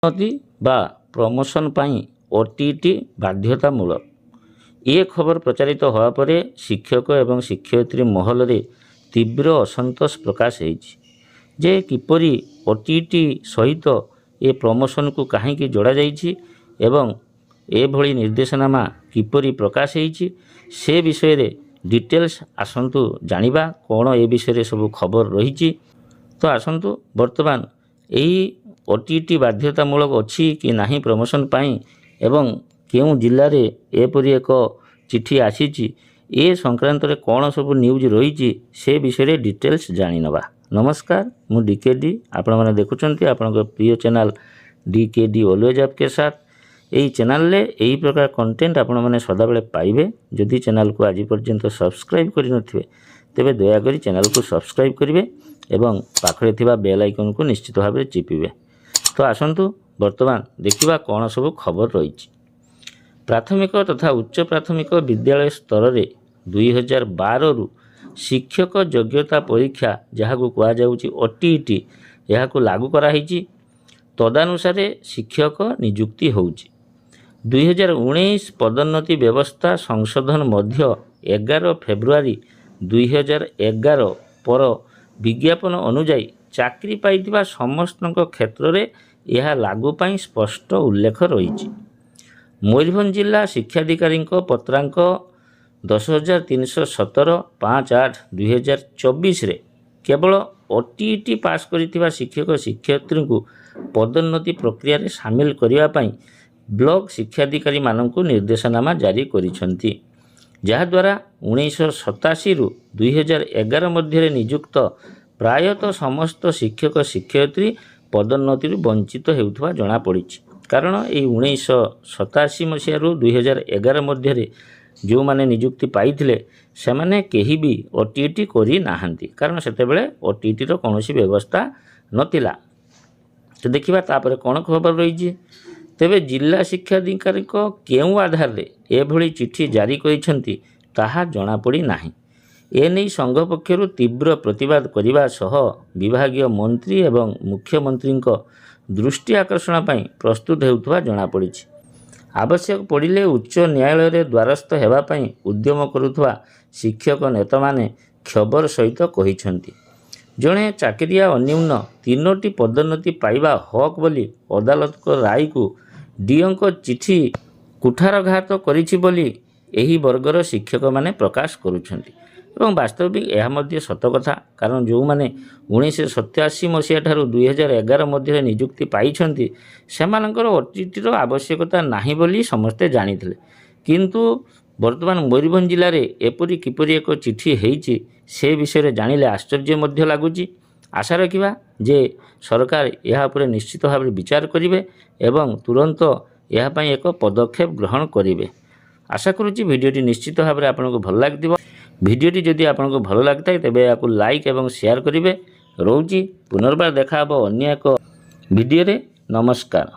पदोन्नति बा प्रमोशन पाई ओटीटी बाध्यतामूलक। ये खबर प्रचारित होवा पर शिक्षक एवं शिक्षयित्री महल रे तीव्र असंतोष प्रकाश होईछि जे किपरि ओटीटी सहित ये प्रमोशन को कहीं जोड़ा जाइछि एवं एभली निर्देशनामा किपरि प्रकाश होईछि से विषय रे डिटेल्स आसंतु जानिबा कौन ए विषय सब खबर रही। तो आसंतु वर्तमान यही ओटीटी बाध्यतामूलक अच्छी कि नहीं प्रमोशन पाई एवं केउं जिल्ला रे एपरि एक चिठी आसीछि ए संक्रांत रे कौन सब न्यूज रही से विषय डिटेल्स जानी नवा। नमस्कार, मु डीकेडी आपण माने देखुचंती आपन प्रिय चैनल डीकेडी ऑलवेज आपके साथ। यही चैनल रे यही प्रकार कंटेंट आपण माने सदाबेले पाइबे। जदि चैनल को आज पर्यंत सब्सक्राइब करि नथिबे तेबे दया करी चैनल को सब्सक्राइब करिवे एवं पाखरे थिबा बेल आइकन को निश्चित भाव में चिपिबे। तो आसंतु वर्तमान देखिबा कौन सब खबर रही। प्राथमिक तथा उच्च प्राथमिक विद्यालय स्तर में 2012 रु शिक्षक योग्यता परीक्षा जहाँ को कह जाउची ओटीटी यह लागू कराई। तदनुसार शिक्षक नियुक्ति होउची। 2019 पदोन्नति व्यवस्था संशोधन मध्य 11 फेब्रुआरी 2011 पर विज्ञापन अनुजाई चाकरी पाइथिबा समस्त क्षेत्र में यह लागू पाई स्पष्ट उल्लेख रही। मयूरभंज जिला शिक्षाधिकारी पत्रांक 10,317 5/8/2024 केवल ओटीटी पास करिथिबा शिक्षक शिक्षयित्री को पदोन्नति प्रक्रिया रे शामिल करने ब्लॉक शिक्षाधिकारी मानक निर्देशनामा जारी करिसेंती, जहाद्वारा 1987 रु 2011 मध्य नियुक्त प्रायतः समस्त शिक्षक शिक्षयित्री पदोन्नति वंचित होउथबा जणा पड़ी। कारण ये 1987 मसीह रु 2011 मध्य जो माने नियुक्ति पाइथिले से माने केही भी ओटीटी करी नाहंती, कारण सेतेबेले ओटीटी रो कोनोसी व्यवस्था नथिला। तो देखिबा तापर कोन खबर रही। तेबे जिला शिक्षाधिकारी केउं आधार रे एभली चिठी जारी करिसेंती ताहा जणा पड़ी नाही। एने संघ पक्षर तीव्र प्रतिवाद करने सह विभागीय मंत्री एवं मुख्यमंत्री दृष्टि आकर्षण पर प्रस्तुत होता जमापड़ी। आवश्यक पड़े उच्च न्यायालय रे द्वारस्थ होगापी उद्यम करुवा शिक्षक नेता माने खबर सहित कहते जड़े चाकरिया अन्यून 3टी पदोन्नति पाइबा हक बोली अदालत को राय को डीओ चिठी कुठारघात करिछि बोली एही वर्गर शिक्षक माने प्रकाश करुछंती। एवं वास्तविक यह सत कथा, कारण जो मैंने 1987 मसीहा ठारू 2011 मध्य नियुक्ति पाई सेमानकर ओटीटी आवश्यकता नाही बोली समस्ते जानिथिले, किंतु वर्तमान मयूरभंज जिले में एपरी किपरि एक चिठी होईची से विषय जानिले आश्चर्य मध्य लगुच। आशा रखिबा जे सरकार यह पर निश्चित भाव में विचार करिवे एवं तुरंत यह पई एक पदक्षेप ग्रहण करिवे। आशा करुच्ची वीडियोटी निश्चित भाव में आपको भल लगिथिबो। वीडियोटी जदि आपको भल लगता है तेबे याकु लाइक एवं शेयर करिवे। रोची पुनर्बार देखा अन्य एक वीडियो रे। नमस्कार।